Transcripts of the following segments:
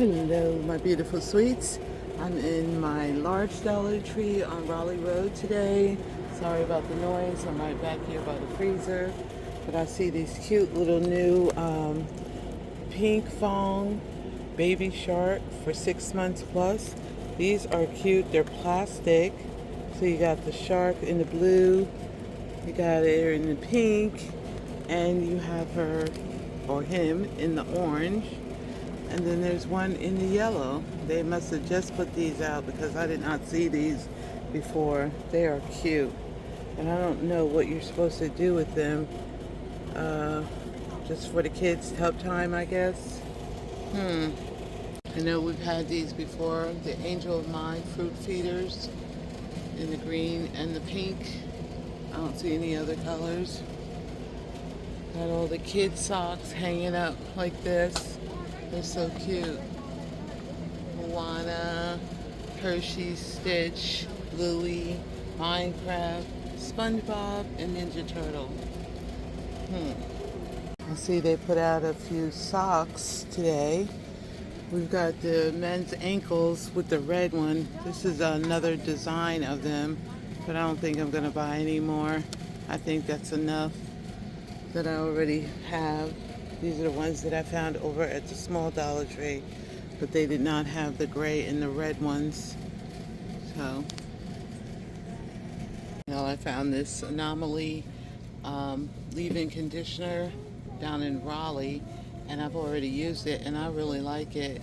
Hello, my beautiful sweets. I'm in my large Dollar Tree on Raleigh Road today. Sorry about the noise. I'm right back here by the freezer. But I see these cute little new pink fawn baby shark for 6 months plus. These are cute. They're plastic. So you got the shark in the blue, you got her in the pink, and you have her or him in the orange. And then there's one in the yellow. They must have just put these out because I did not see these before. They are cute. And I don't know what you're supposed to do with them. Just for the kids' tub time, I guess. I know we've had these before. The Angel of Mine fruit feeders in the green and the pink. I don't see any other colors. Got all the kids' socks hanging up like this. They're so cute. Moana, Hershey, Stitch, Louie, Minecraft, SpongeBob, and Ninja Turtle. I see they put out a few socks today. We've got the men's ankles with the red one. This is another design of them, but I don't think I'm gonna buy any more. I think that's enough that I already have. These are the ones that I found over at the small Dollar Tree, but they did not have the gray and the red ones. So, I found this Anomaly leave-in conditioner down in Raleigh, and I've already used it, and I really like it.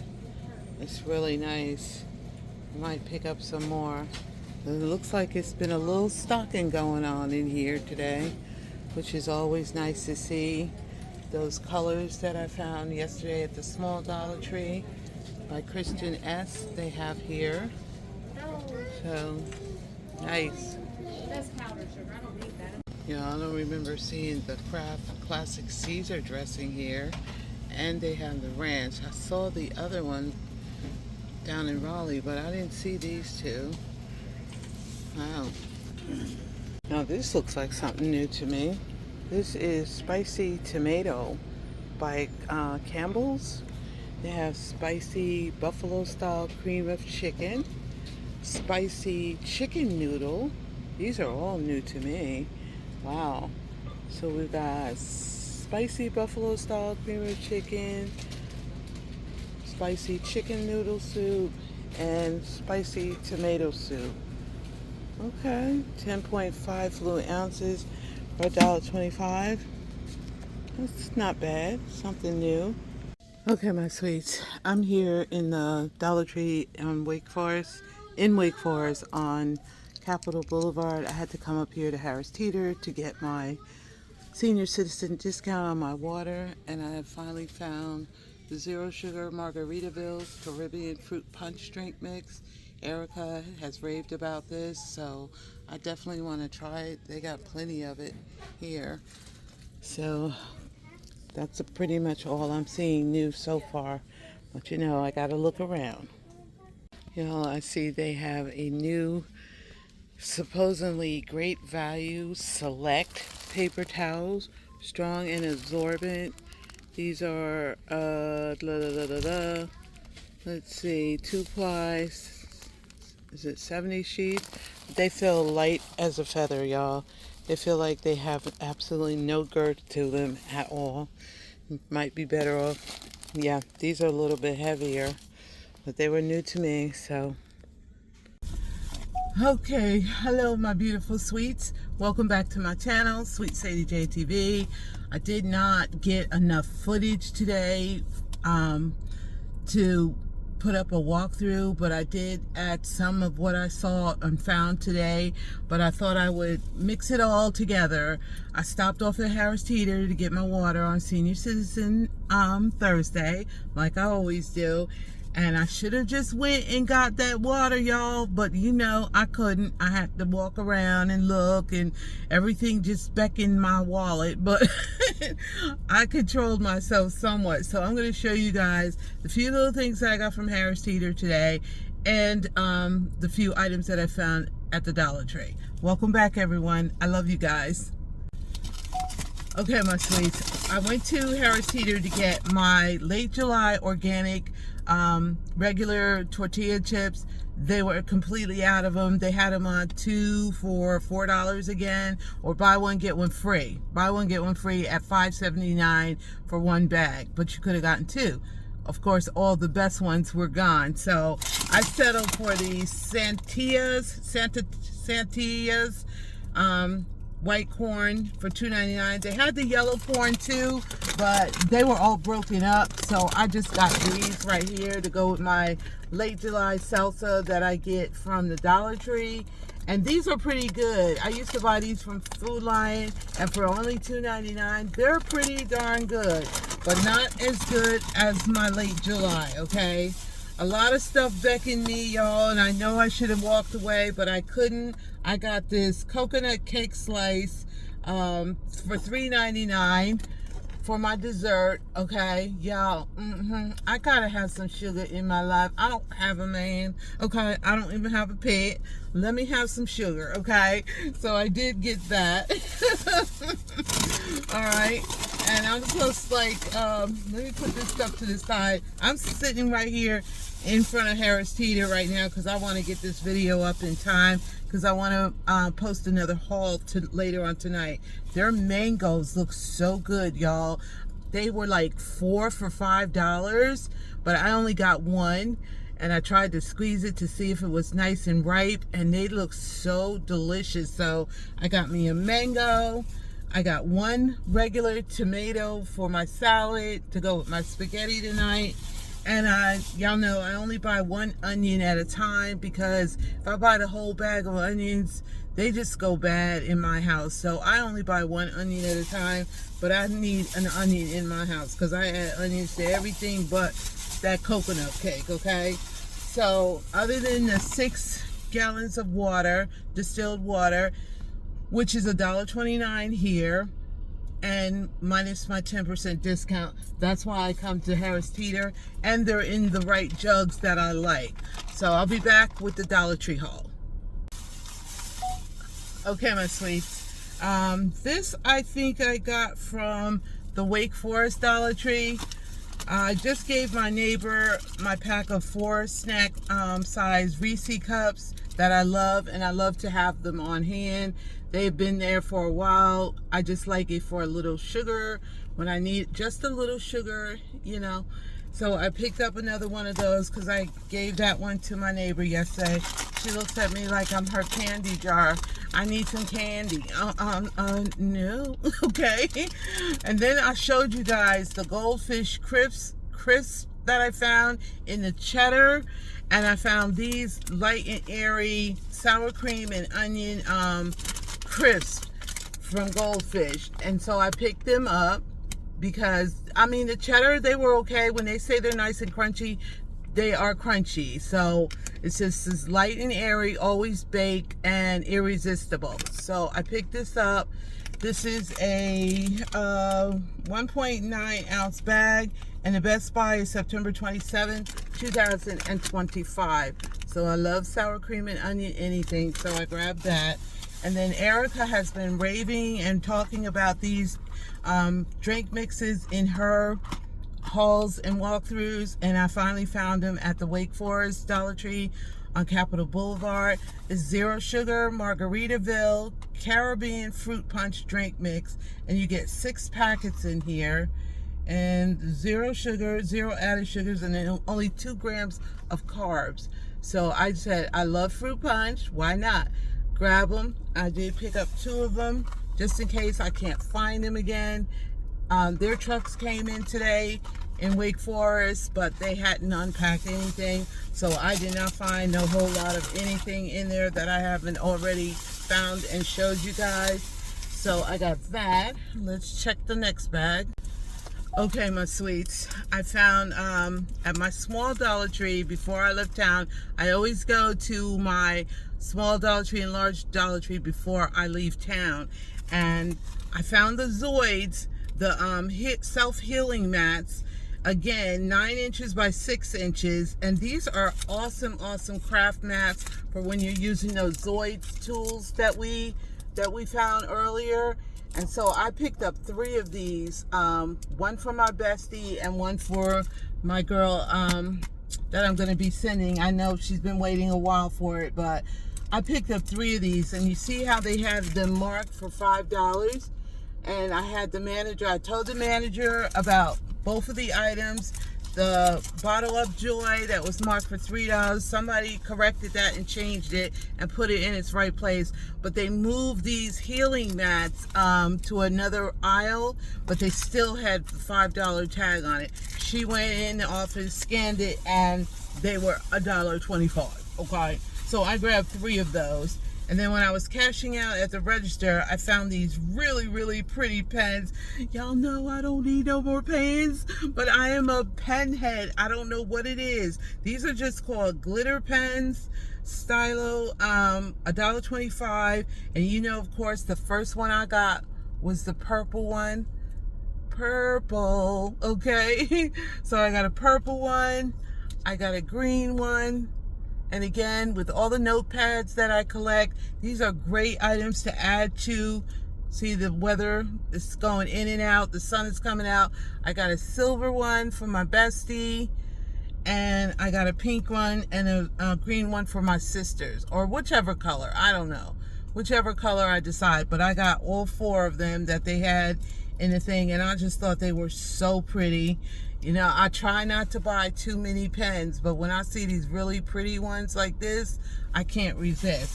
It's really nice. I might pick up some more. It looks like it's been a little stocking going on in here today, which is always nice to see. Those colors that I found yesterday at the small Dollar Tree by Christian S. they have here. So nice. That's powdered sugar. I don't need that. I don't remember seeing the Kraft Classic Caesar dressing here, and they have the ranch. I saw the other one down in Raleigh, but I didn't see these two. Wow. Now this looks like something new to me. This is spicy tomato by Campbell's. They have spicy buffalo style cream of chicken, spicy chicken noodle. These are all new to me. Wow. So we've got spicy buffalo style cream of chicken, spicy chicken noodle soup, and spicy tomato soup. Okay, 10.5 fluid ounces. For $1.25. That's not bad. Something new. Okay, my sweets. I'm here in the Dollar Tree in Wake Forest on Capitol Boulevard. I had to come up here to Harris Teeter to get my senior citizen discount on my water, and I have finally found the Zero Sugar Margaritaville Caribbean Fruit Punch drink mix. Erica has raved about this, so I definitely want to try it. They got plenty of it here. So that's pretty much all I'm seeing new so far. But I gotta look around. I see they have a new supposedly great value select paper towels, strong and absorbent. These are let's see, 2-ply. Is it 70 sheet? They feel light as a feather, y'all. They feel like they have absolutely no girth to them at all. Might be better off. Yeah, these are a little bit heavier, but they were new to me, so. Okay, hello my beautiful sweets. Welcome back to my channel, Sweet Sadie J TV. I did not get enough footage today to put up a walkthrough, but I did add some of what I saw and found today, but I thought I would mix it all together. I stopped off at Harris Teeter to get my water on Senior Citizen Thursday, like I always do, and I should have just went and got that water, y'all, but I couldn't. I had to walk around and look, and everything just beckoned my wallet, but I controlled myself somewhat. So I'm going to show you guys the few little things that I got from Harris Teeter today, and the few items that I found at the Dollar Tree. Welcome back, everyone. I love you guys. Okay, my sweets. I went to Harris Teeter to get my late July organic regular tortilla chips. They were completely out of them. They had them on 2 for $4 again, or buy one get one free. Buy one get one free at $5.79 for one bag, but you could have gotten 2. Of course, all the best ones were gone, so I settled for the Santillas white corn for $2.99. They had the yellow corn too, but they were all broken up, so I just got these right here to go with my late July salsa that I get from the Dollar Tree. And these are pretty good. I used to buy these from Food Lion, and for only $2.99, they're pretty darn good, but not as good as my late July, okay? A lot of stuff beckoned me, y'all, and I know I should have walked away, but I couldn't. I got this coconut cake slice for $3.99 for my dessert, okay? Y'all, I gotta have some sugar in my life. I don't have a man, okay? I don't even have a pet. Let me have some sugar, okay? So I did get that. All right. And I'm just like, let me put this stuff to the side. I'm sitting right here in front of Harris Teeter right now because I want to get this video up in time because I want to post another haul later on tonight. Their mangoes look so good, y'all. They were like 4 for $5, but I only got one, and I tried to squeeze it to see if it was nice and ripe, and they look so delicious. So I got me a mango. I got one regular tomato for my salad to go with my spaghetti tonight. And y'all know I only buy one onion at a time because if I buy the whole bag of onions, they just go bad in my house. So I only buy one onion at a time, but I need an onion in my house because I add onions to everything but that coconut cake, okay? So other than the 6 gallons of water, distilled water, which is $1.29 here, and minus my 10% discount. That's why I come to Harris Teeter, and they're in the right jugs that I like. So I'll be back with the Dollar Tree haul. Okay, my sweets. This I think I got from the Wake Forest Dollar Tree. I just gave my neighbor my pack of 4 snack size Reese cups that I love, and I love to have them on hand. They've been there for a while. I just like it for a little sugar when I need just a little sugar, you know. So I picked up another one of those because I gave that one to my neighbor yesterday. She looks at me like I'm her candy jar. I need some candy. No, okay. And then I showed you guys the goldfish crisps that I found in the cheddar, and I found these light and airy sour cream and onion crisps from Goldfish. And so I picked them up because, I mean, the cheddar, they were okay. When they say they're nice and crunchy, they are crunchy. So it's just this light and airy, always baked and irresistible. So I picked this up. This is a 1.9 ounce bag, and the best buy is September 27, 2025. So I love sour cream and onion anything, so I grabbed that. And then Erica has been raving and talking about these drink mixes in her hauls and walkthroughs, and I finally found them at the Wake Forest Dollar Tree on Capitol Boulevard. It's 0 sugar Margaritaville Caribbean fruit punch drink mix, and you get 6 packets in here, and 0 sugar, 0 added sugars, and then only 2 grams of carbs. So I said, I love fruit punch, why not? Grab them. I did pick up 2 of them just in case I can't find them again. Their trucks came in today in Wake Forest, but they hadn't unpacked anything, so I did not find a whole lot of anything in there that I haven't already found and showed you guys. So I got that. Let's check the next bag. Okay, my sweets, I found at my small Dollar Tree before I left town. I always go to my small Dollar Tree and large Dollar Tree before I leave town, and I found the Zoids, the self-healing mats. Again, 9 inches by 6 inches, and these are awesome craft mats for when you're using those Zoids tools that we that we found earlier. And so I picked up 3 of these, one for my bestie and one for my girl that I'm going to be sending. I know she's been waiting a while for it, but I picked up 3 of these, and you see how they have them marked for $5. And I told the manager about both of the items. The bottle of Joy that was marked for $3, somebody corrected that and changed it and put it in its right place. But they moved these healing mats to another aisle, but they still had the $5 tag on it. She went in the office, scanned it, and they were $1.25. Okay, so I grabbed 3 of those. And then when I was cashing out at the register, I found these really, really pretty pens. Y'all know I don't need no more pens, but I am a pen head. I don't know what it is. These are just called glitter pens, stylo, $1.25. And you know, of course, the first one I got was the purple one. Purple, okay? So I got a purple one. I got a green one. And again, with all the notepads that I collect, these are great items to add to. See, the weather is going in and out. The sun is coming out. I got a silver one for my bestie. And I got a pink one and a green one for my sisters. Or whichever color. I don't know. Whichever color I decide. But I got all 4 of them that they had in the thing. And I just thought they were so pretty. You know, I try not to buy too many pens, but when I see these really pretty ones like this, I can't resist.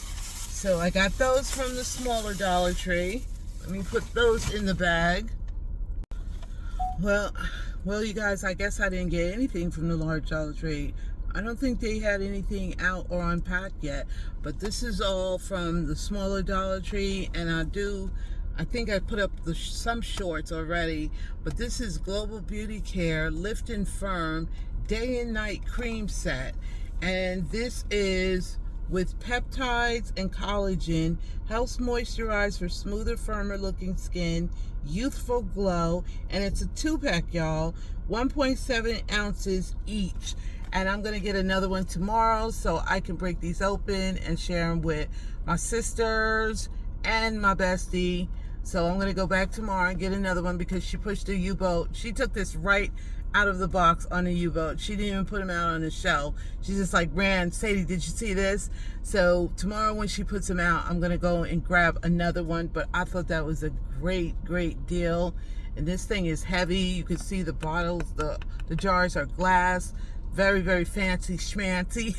So I got those from the smaller Dollar Tree. Let me put those in the bag. Well, you guys, I guess I didn't get anything from the large Dollar Tree. I don't think they had anything out or unpacked yet, but this is all from the smaller Dollar Tree, and I think I put up some shorts already, but this is Global Beauty Care Lift and Firm Day and Night Cream Set. And this is with peptides and collagen, helps moisturize for smoother, firmer looking skin, youthful glow, and it's a 2-pack, y'all, 1.7 ounces each. And I'm going to get another one tomorrow so I can break these open and share them with my sisters and my bestie. So I'm going to go back tomorrow and get another one because she pushed the U-boat. She took this right out of the box on the U-boat. She didn't even put them out on the shelf. She just like ran, Sadie, did you see this? So tomorrow when she puts them out, I'm going to go and grab another one. But I thought that was a great, great deal. And this thing is heavy. You can see the bottles, the jars are glass. Very, very fancy schmancy.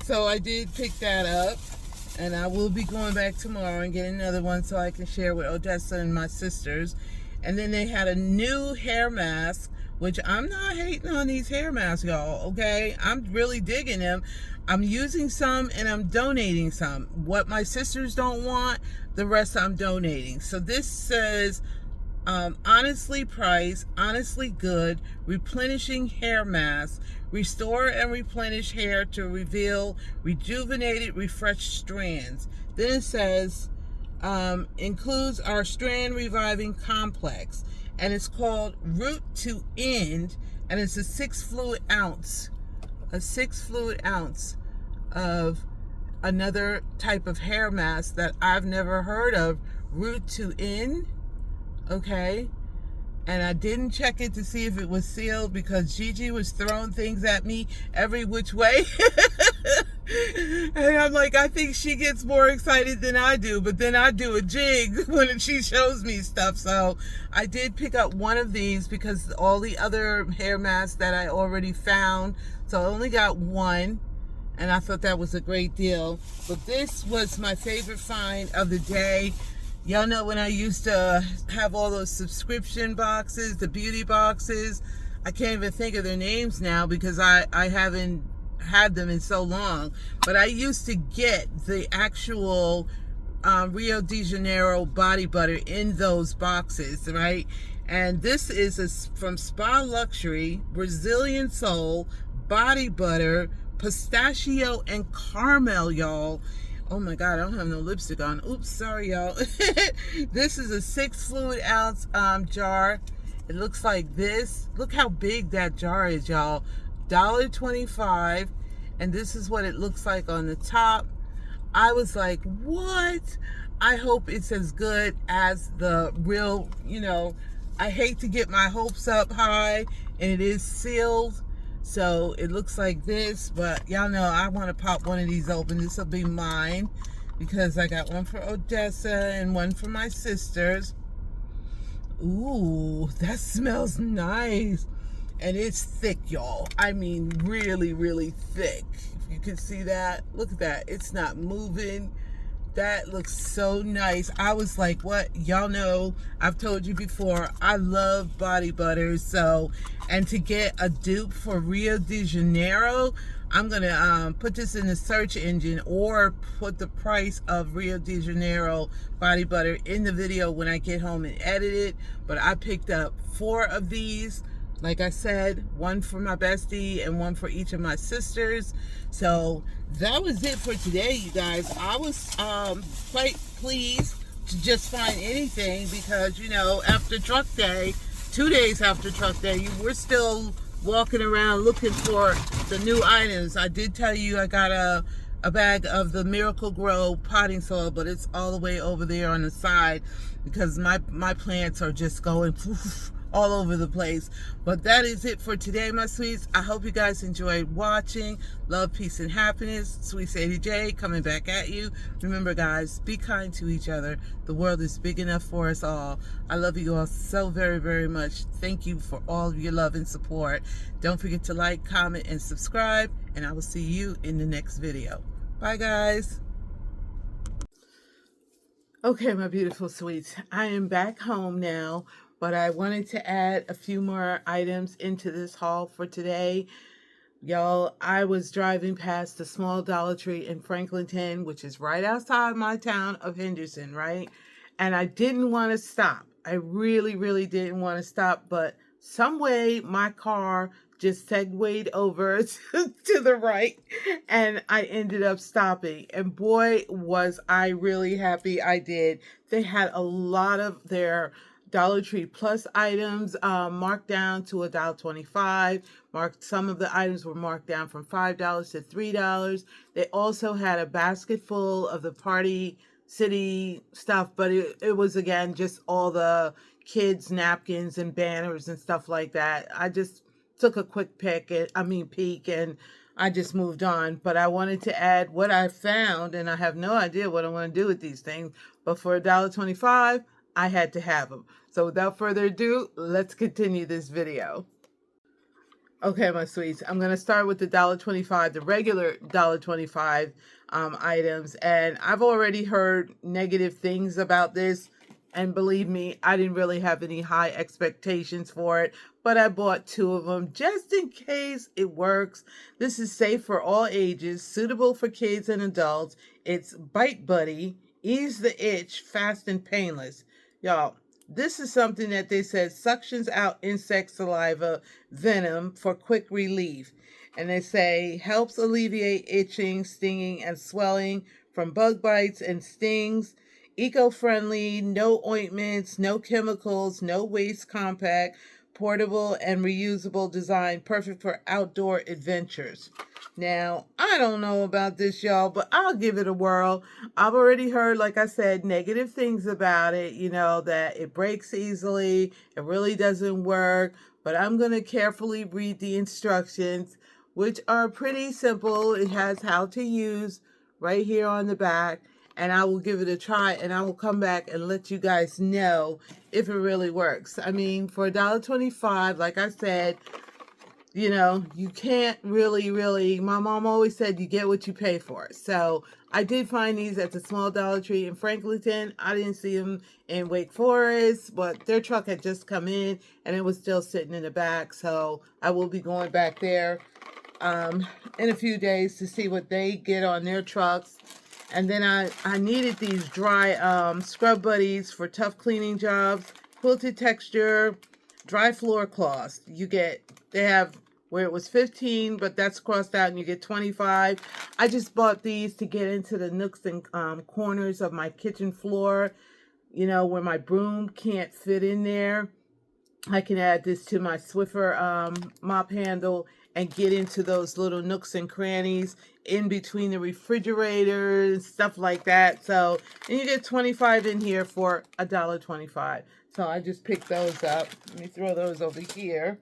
So I did pick that up. And I will be going back tomorrow and get another one so I can share with Odessa and my sisters. And then they had a new hair mask, which I'm not hating on these hair masks, y'all, okay? I'm really digging them. I'm using some and I'm donating some. What my sisters don't want, the rest I'm donating. So this says, honestly priced, honestly good, replenishing hair mask. Restore and replenish hair to reveal rejuvenated, refreshed strands. Then it says, includes our strand reviving complex. And it's called Root to End. And it's a 6 fluid ounce. A 6 fluid ounce of another type of hair mask that I've never heard of. Root to End. Okay. And I didn't check it to see if it was sealed because Gigi was throwing things at me every which way. And I'm like, I think she gets more excited than I do. But then I do a jig when she shows me stuff. So I did pick up one of these because all the other hair masks that I already found. So I only got one. And I thought that was a great deal. But this was my favorite find of the day. Y'all know when I used to have all those subscription boxes, the beauty boxes. I can't even think of their names now because I haven't had them in so long. But I used to get the actual Rio de Janeiro body butter in those boxes, right? And this is from Spa Luxury, Brazilian Soul, body butter, pistachio and caramel, y'all. Oh my God, I don't have no lipstick on. Oops, sorry, y'all. This is a 6 fluid ounce jar. It looks like this. Look how big that jar is, y'all. $1.25. And this is what it looks like on the top. I was like, what? I hope it's as good as the real, I hate to get my hopes up high, and it is sealed. So it looks like this, but y'all know I want to pop one of these open. This will be mine because I got one for Odessa and one for my sisters. Ooh, that smells nice. And it's thick, y'all. I mean, really, really thick. If you can see that, look at that. It's not moving. That looks so nice. I was like, what? Y'all know, I've told you before, I love body butters. So, and to get a dupe for Rio de Janeiro, I'm going to put this in the search engine or put the price of Rio de Janeiro body butter in the video when I get home and edit it. But I picked up 4 of these. Like I said, one for my bestie and one for each of my sisters. So that was it for today, you guys. I was quite pleased to just find anything because, after truck day, 2 days after truck day, we're still walking around looking for the new items. I did tell you I got a bag of the Miracle Grow potting soil, but it's all the way over there on the side because my plants are just going all over the place. But that is it for today, my sweets. I hope you guys enjoyed watching. Love, peace, and happiness. Sweet Sadie J coming back at you. Remember, guys, be kind to each other. The world is big enough for us all. I love you all so very, very much. Thank you for all of your love and support. Don't forget to like, comment, and subscribe, and I will see you in the next video. Bye, guys. Okay, my beautiful sweets, I am back home now, but I wanted to add a few more items into this haul for today. Y'all, I was driving past the small Dollar Tree in Franklinton, which is right outside my town of Henderson, right? And I didn't want to stop. I really, really didn't want to stop, but some way my car just segued over to the right, and I ended up stopping. And boy, was I really happy I did. They had a lot of their Dollar Tree Plus items marked down to $1.25. Some of the items were marked down from $5 to $3. They also had a basket full of the Party City stuff, but it was, again, just all the kids' napkins and banners and stuff like that. I just took a quick peek, and I just moved on. But I wanted to add what I found, and I have no idea what I'm going to do with these things. But for $1.25, I had to have them. So without further ado, let's continue this video. Okay, my sweets, I'm going to start with the $1.25, the regular $1.25 items. And I've already heard negative things about this. And believe me, I didn't really have any high expectations for it, but I bought 2 of them just in case it works. This is safe for all ages, suitable for kids and adults. It's Bite Buddy, ease the itch, fast and painless. Y'all, this is something that they said suctions out insect saliva venom for quick relief. And they say helps alleviate itching, stinging, and swelling from bug bites and stings. Eco-friendly, no ointments, no chemicals, no waste, compact, portable, and reusable design, perfect for outdoor adventures. Now, I don't know about this, y'all, but I'll give it a whirl. I've already heard, like I said, negative things about it, that it breaks easily, it really doesn't work, but I'm going to carefully read the instructions, which are pretty simple. It has how to use right here on the back. And I will give it a try, and I will come back and let you guys know if it really works. I mean, for $1.25, like I said, you can't really, my mom always said you get what you pay for. So I did find these at the small Dollar Tree in Franklinton. I didn't see them in Wake Forest, but their truck had just come in, and it was still sitting in the back. So I will be going back there in a few days to see what they get on their trucks. And then I needed these dry scrub buddies for tough cleaning jobs, quilted texture, dry floor cloths. They have where it was 15, but that's crossed out and you get 25. I just bought these to get into the nooks and corners of my kitchen floor, where my broom can't fit in there. I can add this to my Swiffer mop handle, and get into those little nooks and crannies in between the refrigerator and stuff like that. So, and you get 25 in here for $1.25. So I just picked those up. Let me throw those over here.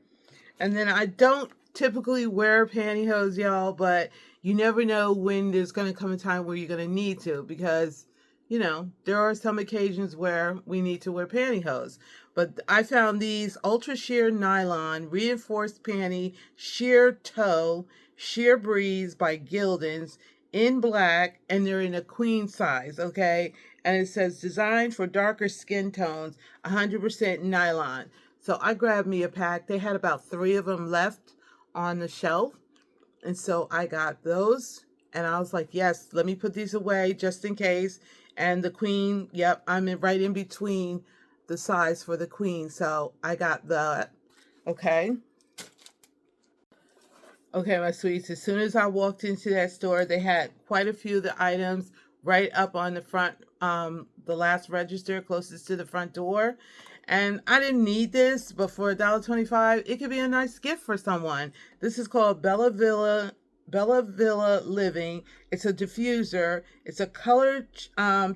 And then I don't typically wear pantyhose, y'all, but you never know when there's going to come a time where you're going to need to, because, you know, there are some occasions where we need to wear pantyhose. But I found these ultra sheer nylon reinforced panty sheer toe sheer breeze by Gildan's in black, and they're in a queen size, okay? And it says designed for darker skin tones, 100% nylon. So I grabbed me a pack. They had about 3 of them left on the shelf. And so I got those. And I was like, yes, let me put these away just in case. And the queen, yep, I'm right in between the size for the queen. So I got that. Okay. Okay, my sweets. As soon as I walked into that store, they had quite a few of the items right up on the front, the last register closest to the front door. And I didn't need this, but for $1.25, it could be a nice gift for someone. This is called Bella Villa Living. It's a diffuser. It's a color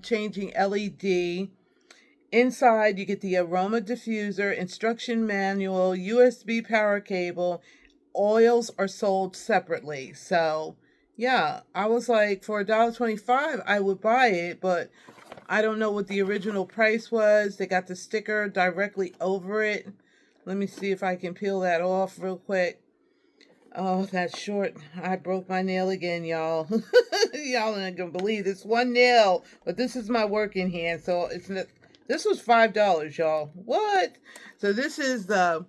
changing LED. Inside, you get the aroma diffuser, instruction manual, USB power cable. Oils are sold separately. So, yeah, I was like, for $1.25, I would buy it, but I don't know what the original price was. They got the sticker directly over it. Let me see if I can peel that off real quick. Oh, that's short. I broke my nail again, y'all. Y'all aren't gonna believe this one nail, but this is my working hand, so it's not. This was $5, y'all. What? So this is the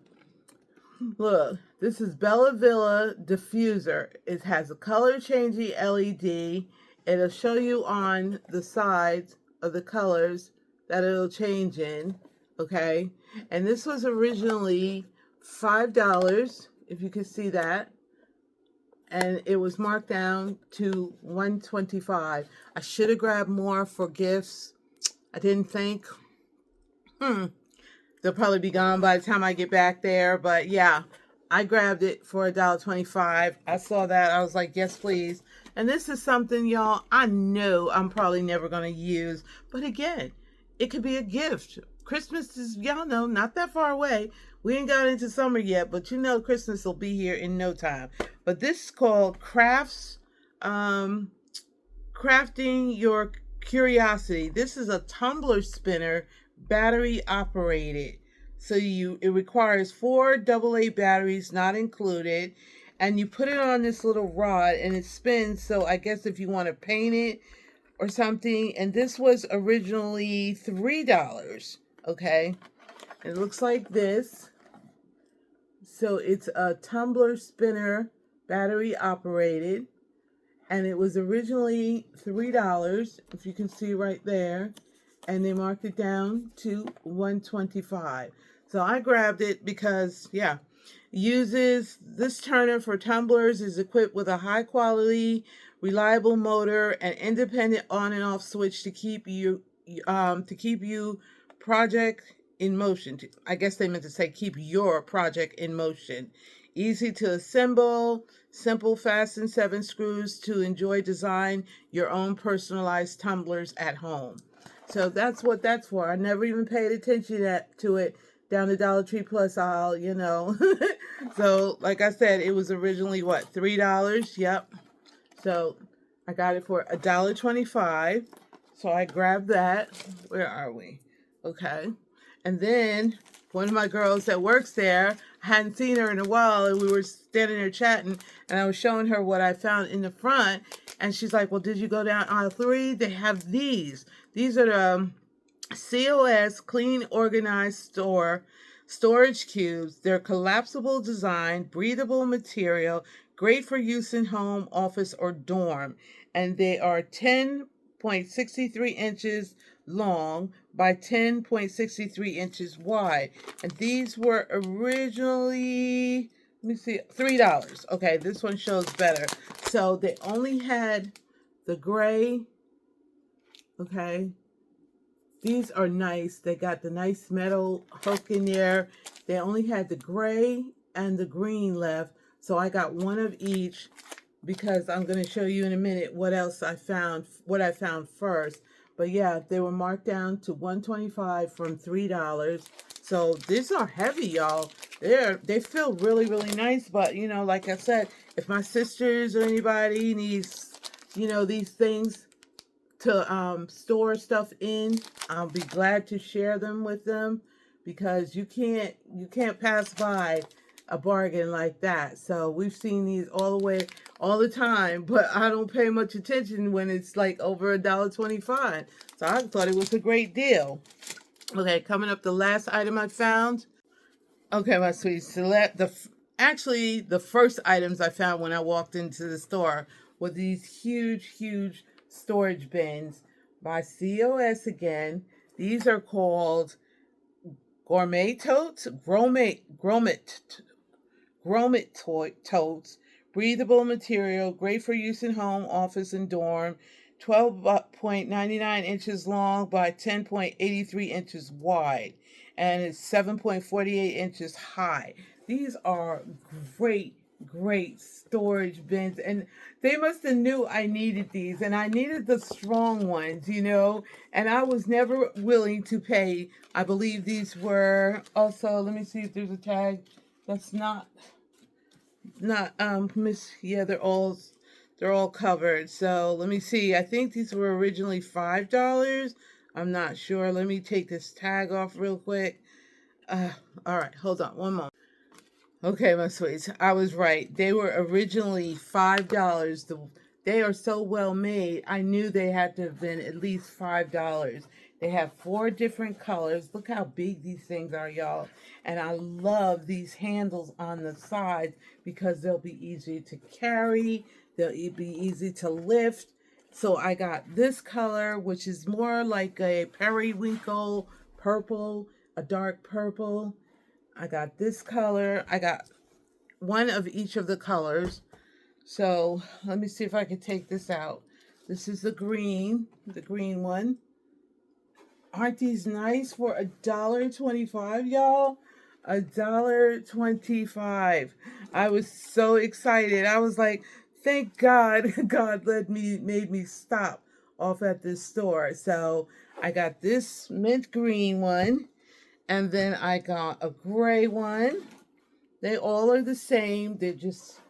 look. This is Bella Villa diffuser. It has a color changing LED. It'll show you on the sides of the colors that it'll change in. Okay, and this was originally $5. If you can see that, and it was marked down to $1.25. I should have grabbed more for gifts. I didn't think. They'll probably be gone by the time I get back there. But yeah, I grabbed it for $1.25. I saw that. I was like, yes, please. And this is something, y'all, I know I'm probably never going to use. But again, it could be a gift. Christmas is, y'all know, not that far away. We ain't got into summer yet, but you know Christmas will be here in no time. But this is called Crafting Your Curiosity. This is a tumbler spinner, battery operated. So it requires 4 AA batteries, not included. And you put it on this little rod and it spins. So I guess if you want to paint it or something. And this was originally $3. Okay. It looks like this. So it's a tumbler spinner, battery operated. And it was originally $3, if you can see right there. And they marked it down to $1.25. So I grabbed it because, yeah, uses this turner for tumblers, is equipped with a high quality, reliable motor, and independent on and off switch to keep you project in motion. I guess they meant to say keep your project in motion. Easy to assemble, simple fasten 7 screws to enjoy design your own personalized tumblers at home. So that's what that's for. I never even paid attention to it down the Dollar Tree Plus aisle, you know. So, like I said, it was originally, what, $3? Yep. So, I got it for $1.25. So, I grabbed that. Where are we? Okay. And then, one of my girls that works there, I hadn't seen her in a while, and we were standing there chatting, and I was showing her what I found in the front, and she's like, well, did you go down aisle 3? They have these. These are the COS Clean Organized Storage Cubes. They're collapsible design, breathable material, great for use in home, office, or dorm. And they are 10.63 inches long by 10.63 inches wide. And these were originally, let me see, $3. Okay, this one shows better. So they only had the gray. Okay. These are nice. They got the nice metal hook in there. They only had the gray and the green left. So I got one of each because I'm going to show you in a minute what else I found, what I found first. But yeah, they were marked down to $1.25 from $3. So these are heavy, y'all. They feel really, really nice. But, you know, like I said, if my sisters or anybody needs, you know, these things to store stuff in, I'll be glad to share them with them, because you can't pass by a bargain like that. So we've seen these all the time, but I don't pay much attention when it's like over $1.25. So I thought it was a great deal. Okay, coming up, the last item I found. Okay, my sweets. Actually, the first items I found when I walked into the store were these huge, huge storage bins by COS again. These are called gourmet totes, totes, breathable material, great for use in home, office, and dorm. 12.99 inches long by 10.83 inches wide, and it's 7.48 inches high. These are great storage bins, and they must have knew I needed these, and I needed the strong ones, you know, and I was never willing to pay. I believe these were also, let me see if there's a tag. That's not miss, yeah, they're all covered. So let me see. I think these were originally $5. I'm not sure. Let me take this tag off real quick. All right, hold on one moment. Okay, my sweets, I was right. They were originally $5. They are so well made, I knew they had to have been at least $5. They have 4 different colors. Look how big these things are, y'all. And I love these handles on the sides because they'll be easy to carry. They'll be easy to lift. So I got this color, which is more like a periwinkle purple, a dark purple. I got this color. I got one of each of the colors. So let me see if I can take this out. This is the green one. Aren't these nice for $1.25, y'all? $1.25. I was so excited. I was like, thank God, God made me stop off at this store. So I got this mint green one, and then I got a gray one. They all are the same. They're just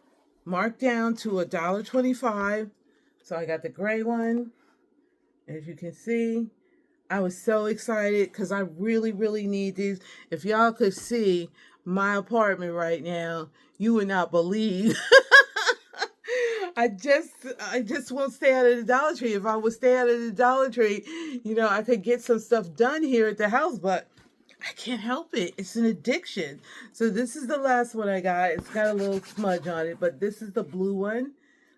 marked down to $1.25. So I got the gray one. As you can see, I was so excited because I really, really need these. If y'all could see my apartment right now, you would not believe. I just won't stay out of the Dollar Tree. If I would stay out of the Dollar Tree, you know, I could get some stuff done here at the house, but I can't help it. It's an addiction. So this is the last one I got. It's got a little smudge on it, but this is the blue one.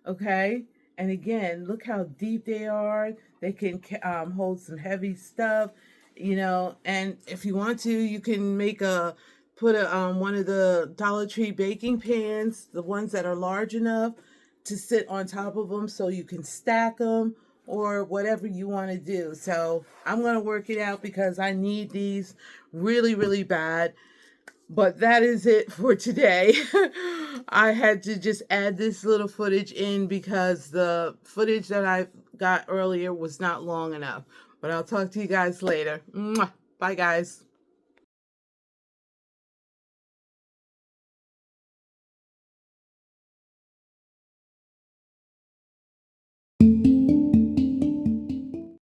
Okay. And again, look how deep they are. They can hold some heavy stuff, you know, and if you want to, you can put one of the Dollar Tree baking pans, the ones that are large enough to sit on top of them so you can stack them, or whatever you want to do. So I'm going to work it out because I need these really, really bad. But that is it for today. I had to just add this little footage in because the footage that I got earlier was not long enough. But I'll talk to you guys later. Mwah. Bye, guys.